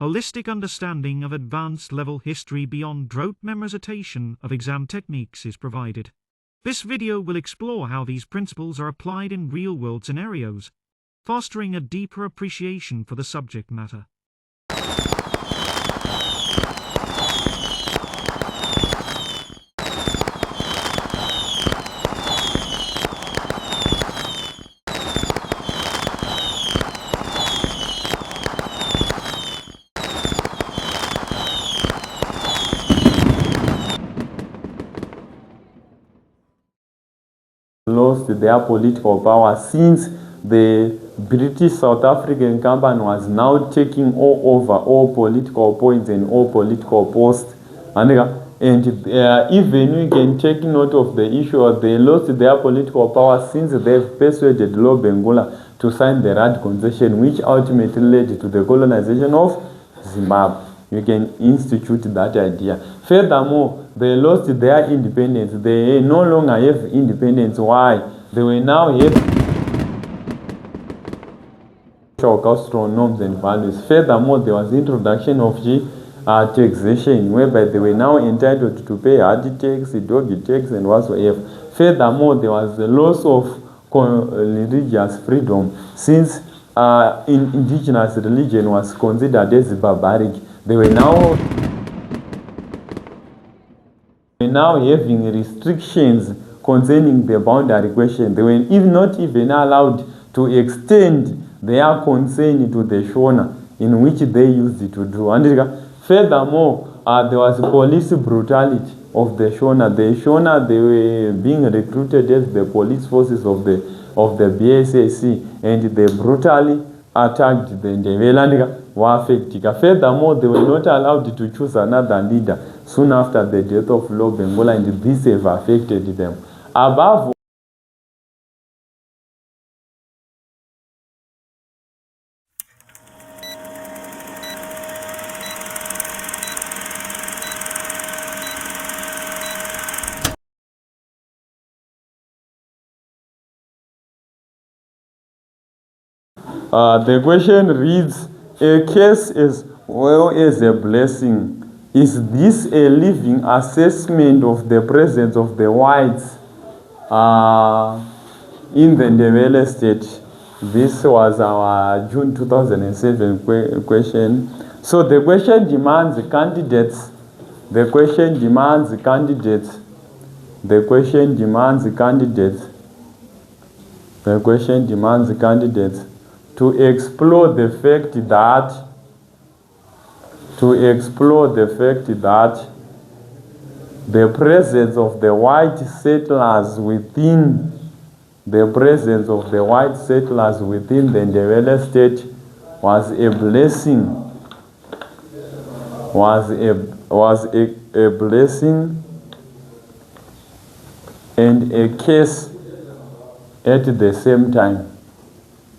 holistic understanding of advanced level history beyond rote memorization of exam techniques is provided. This video will explore how these principles are applied in real-world scenarios, fostering a deeper appreciation for the subject matter. Lost their political power since the British South African company was now taking over all political points and all political posts. And even we can take note of the issue, they lost their political power since they've persuaded Lord Bengula to sign the Rand concession, which ultimately led to the colonization of Zimbabwe. You can institute that idea. Furthermore, they lost their independence. They no longer have independence. Why? They will now have cultural norms and values. Furthermore, there was the introduction of taxation, whereby they were now entitled to pay hard tax, doggy tax, and whatsoever. Furthermore, there was the loss of religious freedom, since indigenous religion was considered as barbaric. They were now having restrictions concerning the boundary question. They were not even allowed to extend their concern to the Shona, in which they used it to do. And furthermore, there was police brutality of the Shona. The Shona, they were being recruited as the police forces of the BSAC, and they brutally attacked the Ndebele. Furthermore, they were not allowed to choose another leader soon after the death of Lord Bengula, and this have affected them. Above the question reads, a case as well as a blessing. Is this a living assessment of the presence of the whites in the Ndebele State? This was our June 2007 question. So the question demands candidates. The question demands candidates. The question demands candidates. The question demands candidates to explore the fact that the presence of the white settlers within the Ndebele State was a blessing, a blessing and a curse at the same time.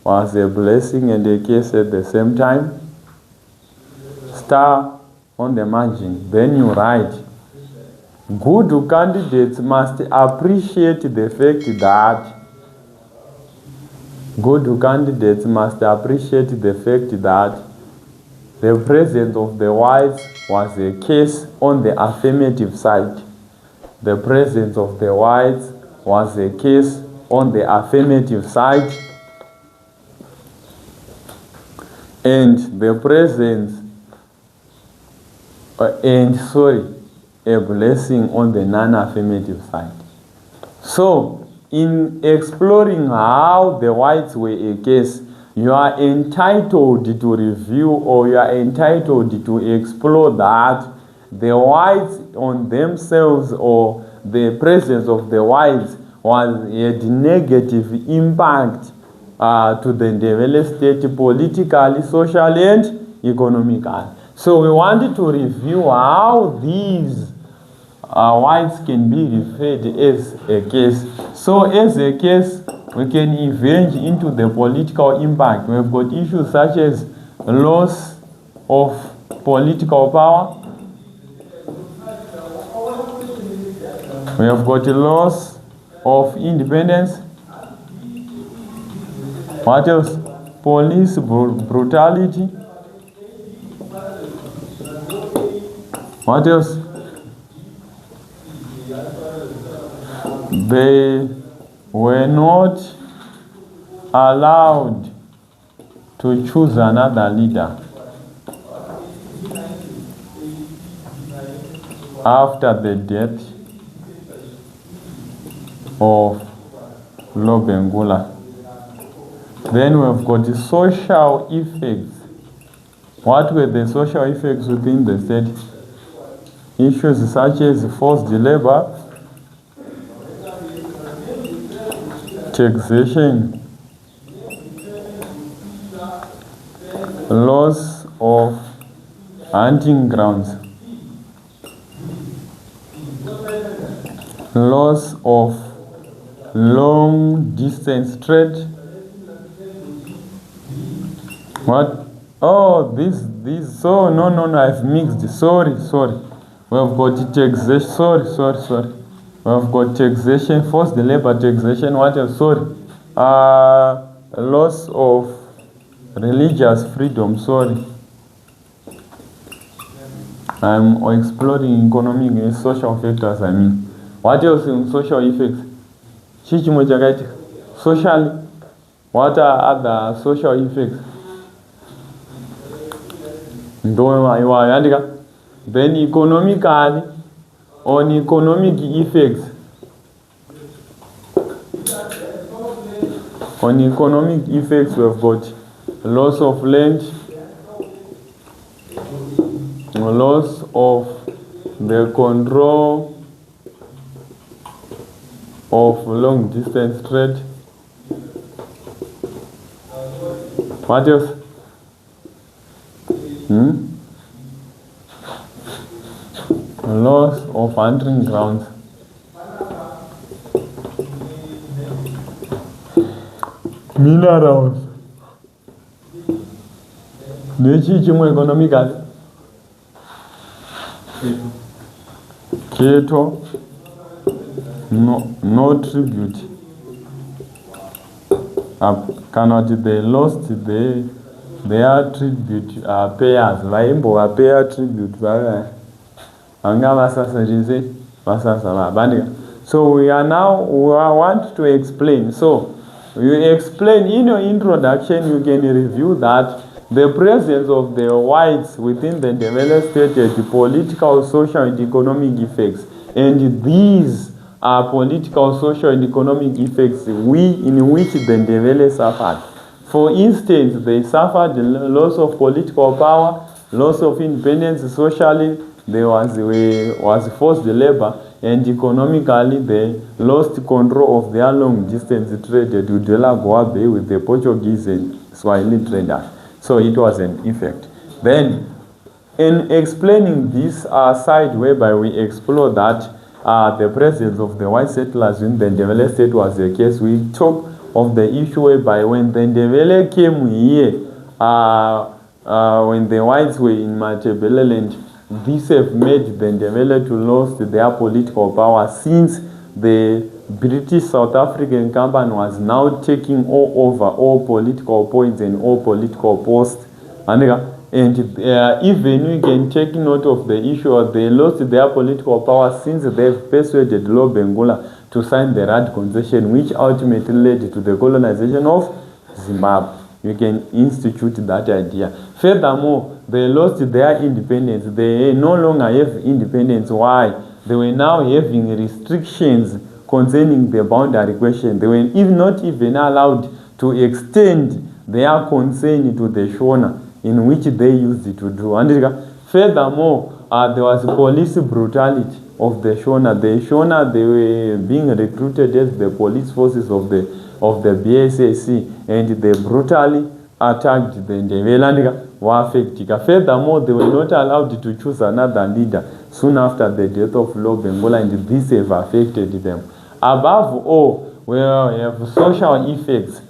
Was a blessing and a curse at the same time. Star on the margin. Then you write, good candidates must appreciate the fact that the presence of the whites was a case on the affirmative side. The presence of the whites was a case on the affirmative side, and the presence a blessing on the non-affirmative side. So, in exploring how the whites were a case, you are entitled to review, or you are entitled to explore that the whites on themselves, or the presence of the whites, had negative impact to the Ndebele State politically, socially, and economically. So we wanted to review how these whites can be referred as a case. So as a case, we can evenge into the political impact. We've got issues such as loss of political power. We have got a loss of independence. What else? Police brutality. What else? They were not allowed to choose another leader after the death of Lobengula. Then we've got the social effects. What were the social effects within the state? Issues such as forced labor, taxation, loss of hunting grounds, loss of long distance trade. What? Oh, this, so, no, I've mixed, sorry. We've got taxation, sorry. We've got taxation, forced labor, taxation, what else? Sorry. Loss of religious freedom, sorry. I'm exploring economic and social factors, I mean. What else in social effects? Socially, what are other social effects? Then economically, on economic effects. On economic effects, we've got loss of land, loss of the control of long distance trade. What else? Loss of hunting grounds. Minerals. Economical. Cattle. No tribute. Cannot they lost their tribute payers. Vaimbo payer tribute. So we want to explain. So you explain in your introduction, you can review that the presence of the whites within the Ndebele State had political, social, and economic effects. And these are political, social, and economic effects in which the Ndebele suffered. For instance, they suffered loss of political power, loss of independence socially, there was forced labor, and economically they lost control of their long distance trade to Delaware Bay with the Portuguese and Swahili traders. So it was an effect. Then, in explaining this side whereby we explore that the presence of the white settlers in the Ndebele State was the case, we talk of the issue whereby when the Ndebele came here, when the whites were in Ndebele land, this have made the Ndebele to lose their political power since the British South African company was now taking over all political points and all political posts. And even we can take note of the issue, they lost their political power since they've persuaded Lobengula to sign the Rand concession, which ultimately led to the colonization of Zimbabwe. You can institute that idea. Furthermore, they lost their independence. They no longer have independence. Why? They were now having restrictions concerning the boundary question. They were not even allowed to extend their concern to the Shona, in which they used it to do. And furthermore, there was police brutality of the Shona. The Shona, they were being recruited as the police forces of the BSAC, and they brutally attacked the Ndebele Wafektika. Furthermore, they were not allowed to choose another leader soon after the death of Lobengula, and this have affected them. Above all, we have social effects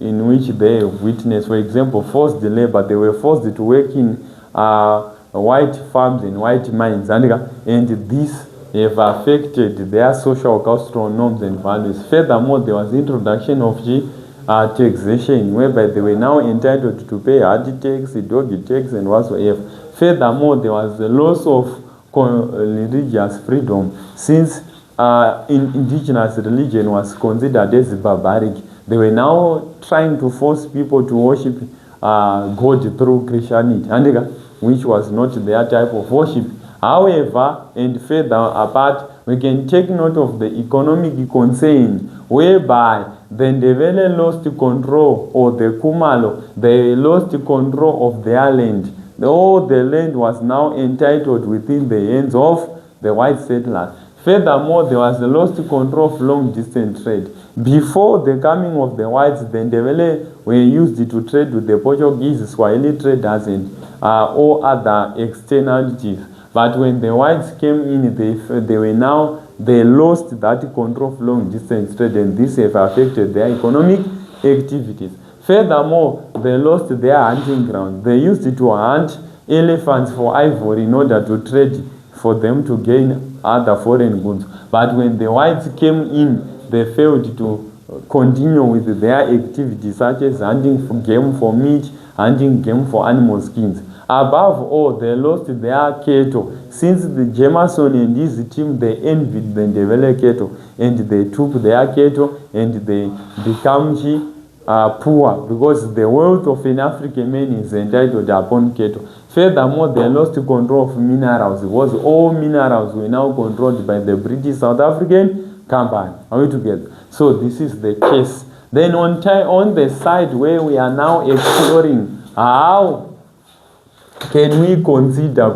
in which they witnessed. For example, forced labor. They were forced to work in white farms and white mines, and this have affected their social cultural norms and values. Furthermore, there was introduction of taxation, whereby they were now entitled to pay hard tax, dog tax, and whatsoever. Furthermore, there was the loss of religious freedom, since indigenous religion was considered as barbaric. They were now trying to force people to worship God through Christianity, which was not their type of worship. However, and further apart, we can take note of the economic concern, whereby the Ndebele lost control, or the Kumalo, they lost control of their land. All the land was now entitled within the hands of the white settlers. Furthermore, there was a lost control of long-distance trade. Before the coming of the whites, the Ndebele were used to trade with the Portuguese, Swahili traders, and all other externalities. But when the whites came in, they lost that control of long-distance trade, and this have affected their economic activities. Furthermore, they lost their hunting ground. They used to hunt elephants for ivory in order to trade for them to gain other foreign goods. But when the whites came in, they failed to continue with their activities, such as hunting for game for meat, hunting game for animal skins. Above all, they lost their cattle. Since the Jameson and his team, they envied the Ndebele cattle, and they took their cattle and they become poor, because the wealth of an African man is entitled upon cattle. Furthermore, they lost control of minerals, because all minerals were now controlled by the British South African Company. Are we together? So this is the case. Then on the side where we are now exploring how can we consider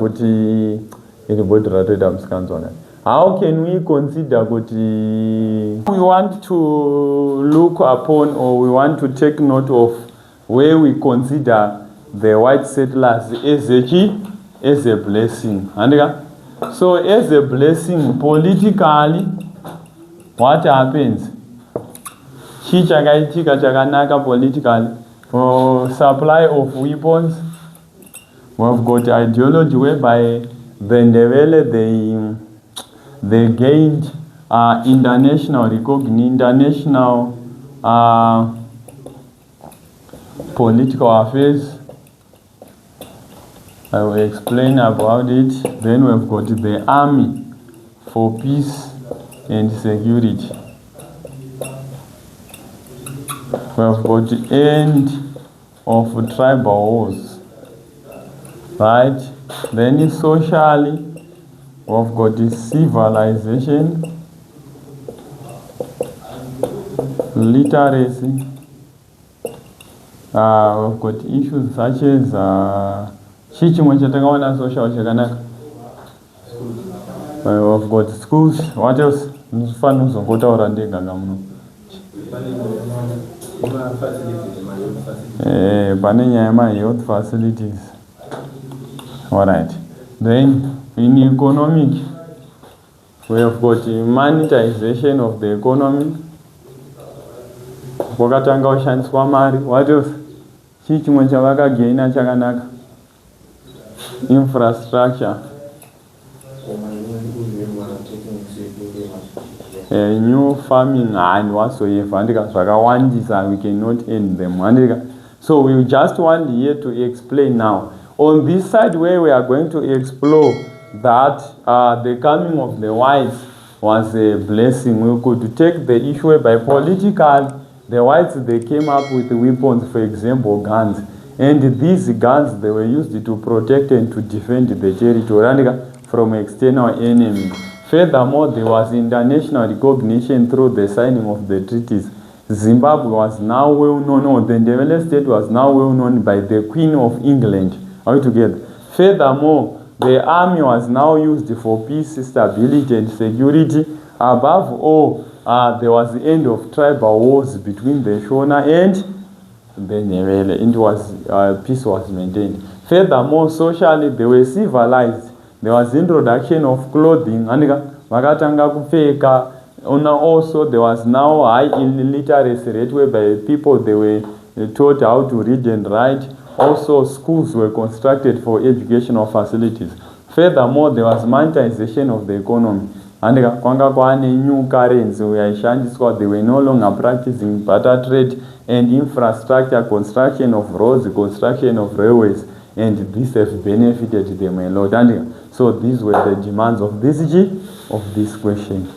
how can we consider we want to look upon, or we want to take note of where we consider the white settlers as a blessing. So as a blessing, politically, what happens? Politically, supply of weapons. We've got ideology whereby the Ndebele, they gained international recognition, international political affairs. I will explain about it. Then we've got the army for peace and security. We've got the end of tribal wars. Right? Then socially, we've got the civilization, literacy. We've got issues such as we've got schools. What else? Youth facilities. Alright. Then in economic, we have got monetization of the economy. What else? Infrastructure. New farming and whatsoever. We cannot end them. So we just want here to explain now. On this side where we are going to explore that the coming of the whites was a blessing, we could take the issue by political. The whites, they came up with weapons, for example, guns. And these guns, they were used to protect and to defend the territory from external enemies. Furthermore, there was international recognition through the signing of the treaties. Zimbabwe was now well known, or the Ndebele State was now well known by the Queen of England. Are we together? Furthermore, the army was now used for peace, stability, and security. Above all, there was the end of tribal wars between the Shona and the Ndebele. Peace was maintained. Furthermore, socially, they were civilized. There was introduction of clothing. Also, there was now high illiteracy rate, whereby people, they were taught how to read and write. Also, schools were constructed for educational facilities. Furthermore, there was monetization of the economy. And new currency, they were no longer practicing barter trade, and infrastructure, construction of roads, construction of railways, and this has benefited them a lot. And so these were the demands of this question.